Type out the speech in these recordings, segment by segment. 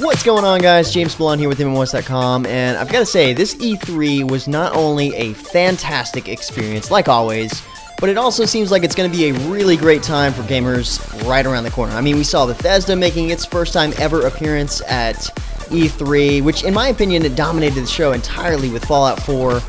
What's going on, guys? James Blon here with MMOHuts.com, and I've got to say, this E3 was not only a fantastic experience, like always, but it also seems like it's going to be a really great time for gamers right around the corner. I mean, we saw Bethesda making its first time ever appearance at E3, which in my opinion, it dominated the show entirely with Fallout 4,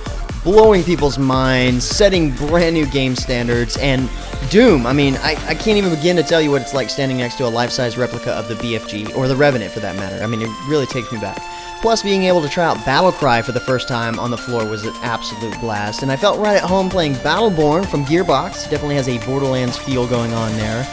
blowing people's minds, setting brand new game standards, and Doom. I mean, I can't even begin to tell you what it's like standing next to a life-size replica of the BFG, or the Revenant for that matter. I mean, it really takes me back. Plus, being able to try out Battlecry for the first time on the floor was an absolute blast, and I felt right at home playing Battleborn from Gearbox. Definitely has a Borderlands feel going on there.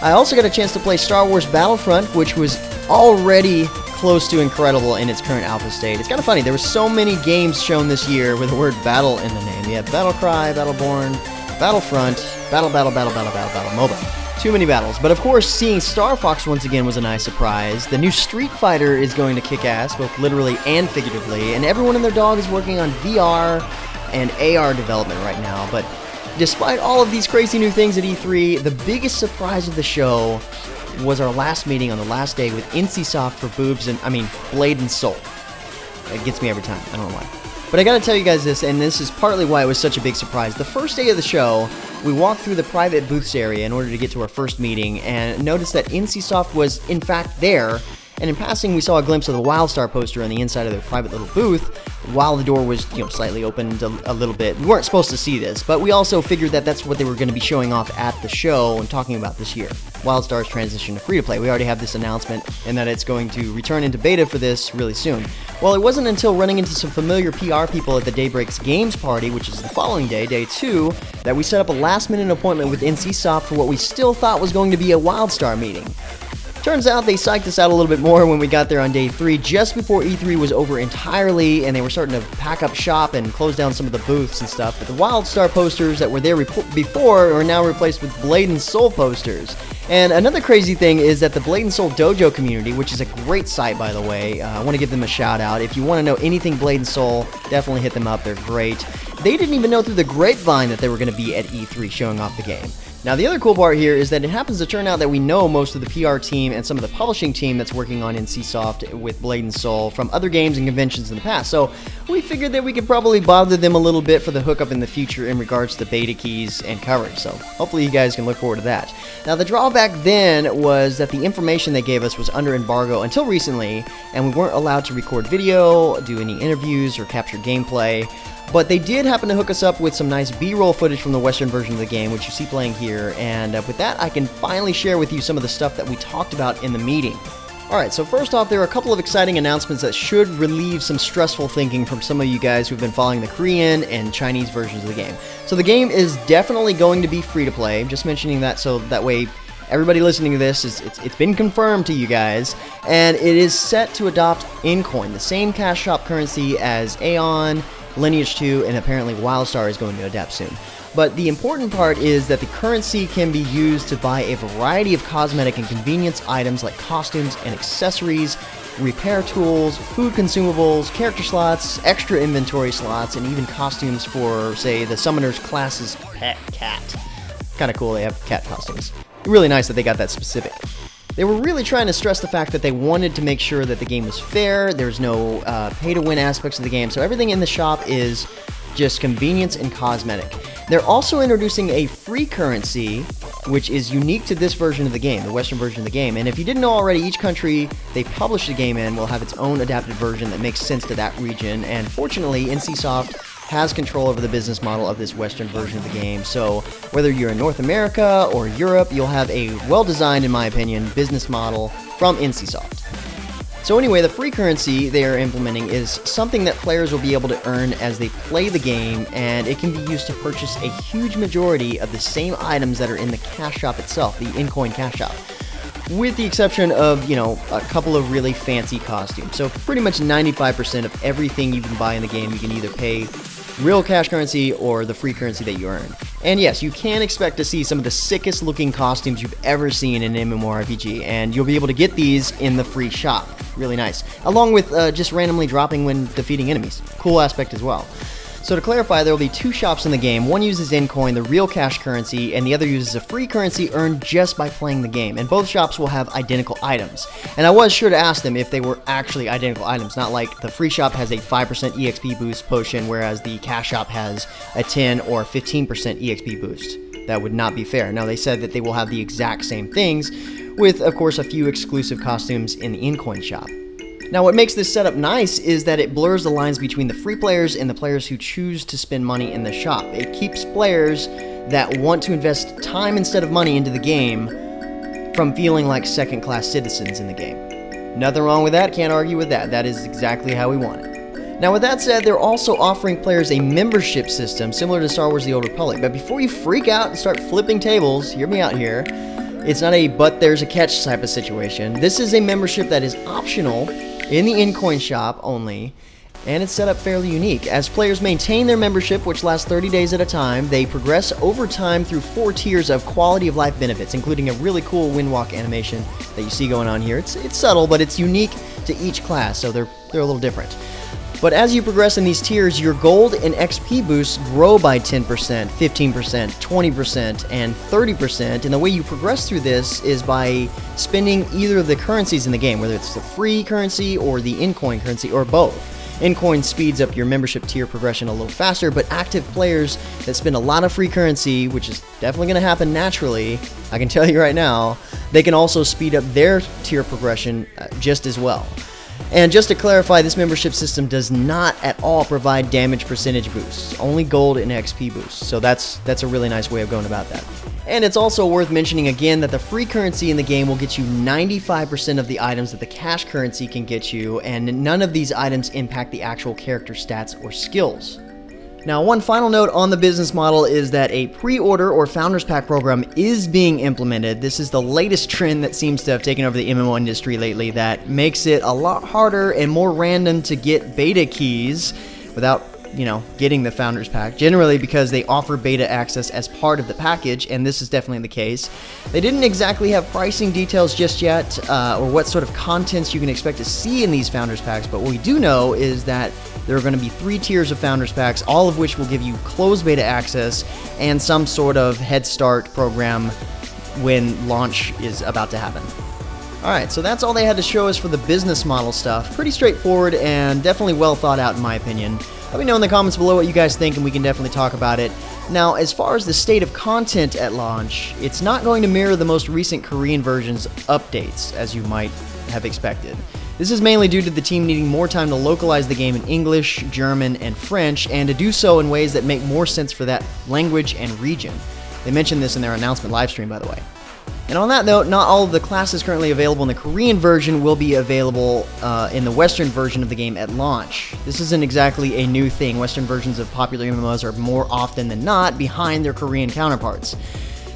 I also got a chance to play Star Wars Battlefront, which was already close to incredible in its current alpha state. It's kind of funny, there were so many games shown this year with the word battle in the name. You had Battlecry, Battleborn, Battlefront, Battle, MOBA. Too many battles. But of course, seeing Star Fox once again was a nice surprise. The new Street Fighter is going to kick ass, both literally and figuratively, and everyone and their dog is working on VR and AR development right now. But despite all of these crazy new things at E3, the biggest surprise of the show was our last meeting on the last day with NCSoft for Blade and Soul. It gets me every time. I don't know why. But I gotta tell you guys this, and this is partly why it was such a big surprise. The first day of the show, we walked through the private booths area in order to get to our first meeting, and noticed that NCSoft was, in fact, there. And in passing, we saw a glimpse of the WildStar poster on the inside of their private little booth, while the door was, slightly opened a little bit. We weren't supposed to see this, but we also figured that that's what they were going to be showing off at the show and talking about this year. WildStar's transition to free-to-play. We already have this announcement, and that it's going to return into beta for this really soon. Well, it wasn't until running into some familiar PR people at the Daybreak's Games Party, which is the following day, day 2, that we set up a last-minute appointment with NCSoft for what we still thought was going to be a WildStar meeting. Turns out they psyched us out a little bit more when we got there on day 3, just before E3 was over entirely, and they were starting to pack up shop and close down some of the booths and stuff. But the WildStar posters that were there before are now replaced with Blade and Soul posters. And another crazy thing is that the Blade and Soul Dojo community, which is a great site, by the way, I want to give them a shout out. If you want to know anything Blade and Soul, definitely hit them up. They're great. They didn't even know through the grapevine that they were going to be at E3 showing off the game. Now, the other cool part here is that it happens to turn out that we know most of the PR team and some of the publishing team that's working on NCSoft with Blade and Soul from other games and conventions in the past. So we figured that we could probably bother them a little bit for the hookup in the future in regards to beta keys and coverage. So hopefully you guys can look forward to that. Now, the drawback then was that the information they gave us was under embargo until recently, and we weren't allowed to record video, do any interviews, or capture gameplay. But they did happen to hook us up with some nice B-roll footage from the Western version of the game, which you see playing here, and with that, I can finally share with you some of the stuff that we talked about in the meeting. Alright, so first off, there are a couple of exciting announcements that should relieve some stressful thinking from some of you guys who've been following the Korean and Chinese versions of the game. So the game is definitely going to be free-to-play, just mentioning that so that way everybody listening to this, it's been confirmed to you guys, and it is set to adopt Incoin, the same cash shop currency as Aeon, Lineage 2, and apparently WildStar is going to adapt soon. But the important part is that the currency can be used to buy a variety of cosmetic and convenience items like costumes and accessories, repair tools, food consumables, character slots, extra inventory slots, and even costumes for, say, the Summoner's class's pet cat. Kind of cool, they have cat costumes. Really nice that they got that specific. They were really trying to stress the fact that they wanted to make sure that the game was fair, there's no pay-to-win aspects of the game, so everything in the shop is just convenience and cosmetic. They're also introducing a free currency, which is unique to this version of the game, the Western version of the game, and if you didn't know already, each country they publish the game in will have its own adapted version that makes sense to that region, and fortunately, NCSoft has control over the business model of this Western version of the game, so whether you're in North America or Europe, you'll have a well-designed, in my opinion, business model from NCSoft. So anyway, the free currency they are implementing is something that players will be able to earn as they play the game, and it can be used to purchase a huge majority of the same items that are in the cash shop itself, the Incoin cash shop, with the exception of, a couple of really fancy costumes. So pretty much 95% of everything you can buy in the game, you can either pay real cash currency or the free currency that you earn. And yes, you can expect to see some of the sickest looking costumes you've ever seen in an MMORPG, and you'll be able to get these in the free shop. Really nice. Along with just randomly dropping when defeating enemies. Cool aspect as well. So to clarify, there will be two shops in the game. One uses in-coin, the real cash currency, and the other uses a free currency earned just by playing the game. And both shops will have identical items. And I was sure to ask them if they were actually identical items, not like the free shop has a 5% EXP boost potion, whereas the cash shop has a 10 or 15% EXP boost. That would not be fair. Now, they said that they will have the exact same things, with, of course, a few exclusive costumes in the in-coin shop. Now, what makes this setup nice is that it blurs the lines between the free players and the players who choose to spend money in the shop. It keeps players that want to invest time instead of money into the game from feeling like second-class citizens in the game. Nothing wrong with that, can't argue with that. That is exactly how we want it. Now, with that said, they're also offering players a membership system similar to Star Wars The Old Republic. But before you freak out and start flipping tables, hear me out here. It's not a but there's a catch type of situation. This is a membership that is optional in the in-coin shop only, and it's set up fairly unique. As players maintain their membership, which lasts 30 days at a time, they progress over time through 4 tiers of quality of life benefits, including a really cool windwalk animation that you see going on here. It's subtle, but it's unique to each class, so they're a little different. But as you progress in these tiers, your gold and XP boosts grow by 10%, 15%, 20%, and 30%. And the way you progress through this is by spending either of the currencies in the game, whether it's the free currency or the in-coin currency, or both. In-coin speeds up your membership tier progression a little faster, but active players that spend a lot of free currency, which is definitely going to happen naturally, I can tell you right now, they can also speed up their tier progression just as well. And just to clarify, this membership system does not at all provide damage percentage boosts, only gold and XP boosts. So that's a really nice way of going about that. And it's also worth mentioning again that the free currency in the game will get you 95% of the items that the cash currency can get you, and none of these items impact the actual character stats or skills. Now, one final note on the business model is that a pre-order or Founders Pack program is being implemented. This is the latest trend that seems to have taken over the MMO industry lately that makes it a lot harder and more random to get beta keys without, getting the Founders Pack, generally because they offer beta access as part of the package, and this is definitely the case. They didn't exactly have pricing details just yet, or what sort of contents you can expect to see in these Founders Packs, but what we do know is that there are going to be 3 tiers of Founders Packs, all of which will give you closed beta access and some sort of head start program when launch is about to happen. Alright, so that's all they had to show us for the business model stuff. Pretty straightforward and definitely well thought out in my opinion. Let me know in the comments below what you guys think and we can definitely talk about it. Now, as far as the state of content at launch, it's not going to mirror the most recent Korean version's updates, as you might have expected. This is mainly due to the team needing more time to localize the game in English, German, and French, and to do so in ways that make more sense for that language and region. They mentioned this in their announcement livestream, by the way. And on that note, not all of the classes currently available in the Korean version will be available in the Western version of the game at launch. This isn't exactly a new thing. Western versions of popular MMOs are more often than not behind their Korean counterparts.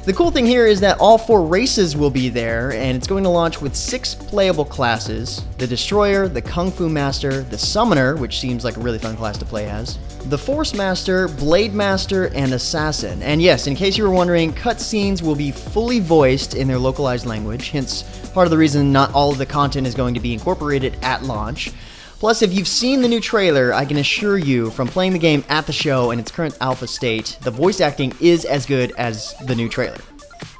The cool thing here is that all 4 races will be there, and it's going to launch with 6 playable classes: the Destroyer, the Kung Fu Master, the Summoner, which seems like a really fun class to play as, the Force Master, Blade Master, and Assassin. And yes, in case you were wondering, cutscenes will be fully voiced in their localized language, hence part of the reason not all of the content is going to be incorporated at launch. Plus, if you've seen the new trailer, I can assure you, from playing the game at the show in its current alpha state, the voice acting is as good as the new trailer.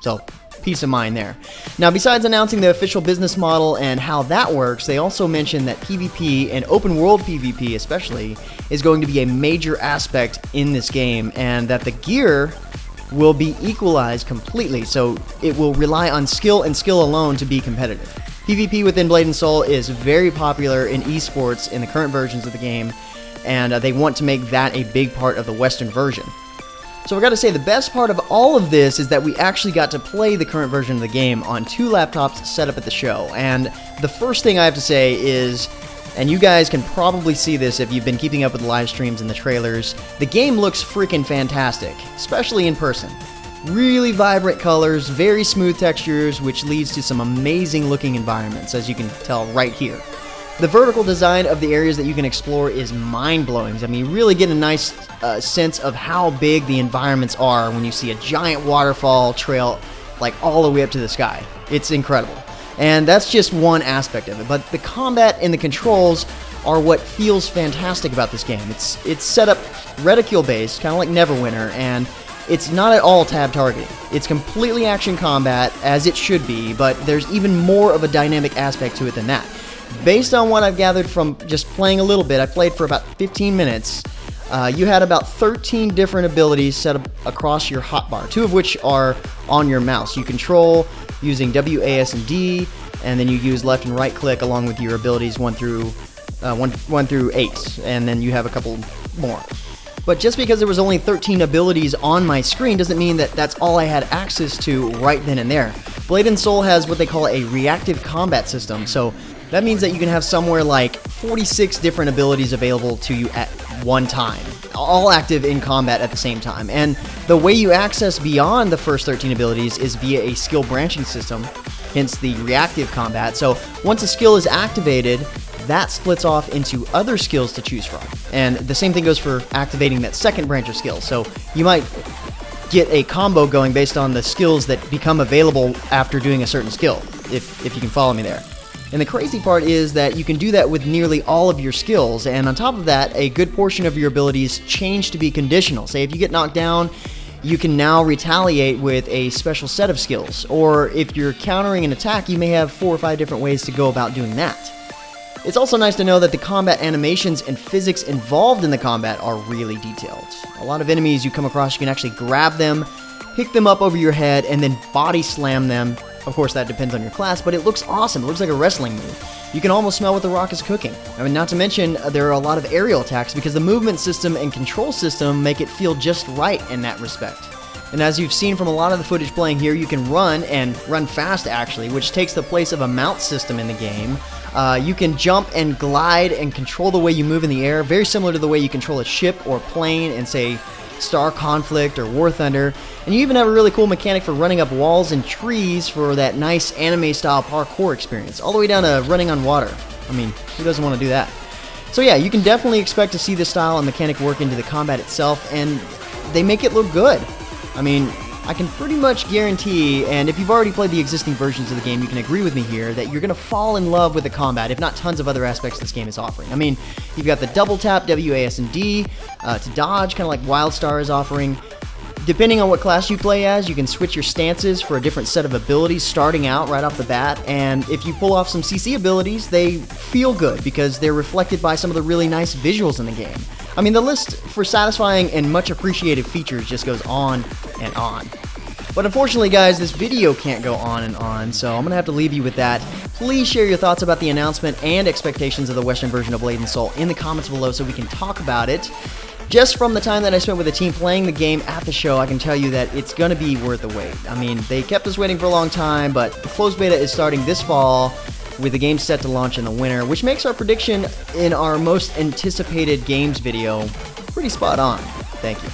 So, peace of mind there. Now, besides announcing the official business model and how that works, they also mentioned that PvP, and open world PvP especially, is going to be a major aspect in this game, and that the gear will be equalized completely, so it will rely on skill and skill alone to be competitive. PvP within Blade & Soul is very popular in esports in the current versions of the game, and they want to make that a big part of the Western version. So I gotta say, the best part of all of this is that we actually got to play the current version of the game on 2 laptops set up at the show. And the first thing I have to say is, and you guys can probably see this if you've been keeping up with the live streams and the trailers, the game looks freaking fantastic, especially in person. Really vibrant colors, very smooth textures, which leads to some amazing looking environments, as you can tell right here. The vertical design of the areas that you can explore is mind-blowing. I mean, you really get a nice sense of how big the environments are when you see a giant waterfall trail like all the way up to the sky. It's incredible. And that's just one aspect of it, but the combat and the controls are what feels fantastic about this game. It's set up reticule-based, kind of like Neverwinter, and it's not at all tab targeting. It's completely action combat, as it should be, but there's even more of a dynamic aspect to it than that. Based on what I've gathered from just playing a little bit, I played for about 15 minutes, you had about 13 different abilities set up across your hotbar, 2 of which are on your mouse. You control using W, A, S, and D, and then you use left and right click along with your abilities 1 through 8, and then you have a couple more. But just because there was only 13 abilities on my screen doesn't mean that that's all I had access to right then and there. Blade & Soul has what they call a reactive combat system, so that means that you can have somewhere like 46 different abilities available to you at one time, all active in combat at the same time. And the way you access beyond the first 13 abilities is via a skill branching system, hence the reactive combat. So once a skill is activated, that splits off into other skills to choose from. And the same thing goes for activating that second branch of skills. So you might get a combo going based on the skills that become available after doing a certain skill, if you can follow me there. And the crazy part is that you can do that with nearly all of your skills, and on top of that, a good portion of your abilities change to be conditional. Say if you get knocked down, you can now retaliate with a special set of skills, or if you're countering an attack, you may have 4 or 5 different ways to go about doing that. It's also nice to know that the combat animations and physics involved in the combat are really detailed. A lot of enemies you come across, you can actually grab them, pick them up over your head, and then body slam them. Of course, that depends on your class, but it looks awesome. It looks like a wrestling move. You can almost smell what the Rock is cooking. I mean, not to mention, there are a lot of aerial attacks because the movement system and control system make it feel just right in that respect. And as you've seen from a lot of the footage playing here, you can run, and run fast actually, which takes the place of a mount system in the game. You can jump and glide and control the way you move in the air, very similar to the way you control a ship or plane in, say, Star Conflict or War Thunder. And you even have a really cool mechanic for running up walls and trees for that nice anime-style parkour experience, all the way down to running on water. I mean, who doesn't want to do that? So yeah, you can definitely expect to see this style and mechanic work into the combat itself, and they make it look good. I mean, I can pretty much guarantee, and if you've already played the existing versions of the game, you can agree with me here, that you're going to fall in love with the combat, if not tons of other aspects this game is offering. I mean, you've got the double tap, W, A, S, and D, to dodge, kind of like WildStar is offering. Depending on what class you play as, you can switch your stances for a different set of abilities starting out right off the bat, and if you pull off some CC abilities, they feel good because they're reflected by some of the really nice visuals in the game. I mean, the list for satisfying and much appreciated features just goes on and on. But unfortunately, guys, this video can't go on and on, so I'm going to have to leave you with that. Please share your thoughts about the announcement and expectations of the Western version of Blade & Soul in the comments below so we can talk about it. Just from the time that I spent with the team playing the game at the show, I can tell you that it's going to be worth the wait. I mean, they kept us waiting for a long time, but the closed beta is starting this fall, with the game set to launch in the winter, which makes our prediction in our most anticipated games video pretty spot on. Thank you.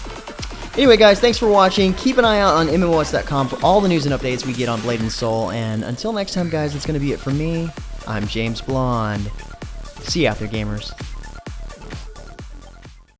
Anyway, guys, thanks for watching. Keep an eye out on MMOHuts.com for all the news and updates we get on Blade & Soul. And until next time, guys, that's going to be it for me. I'm James Blonde. See you out there, gamers.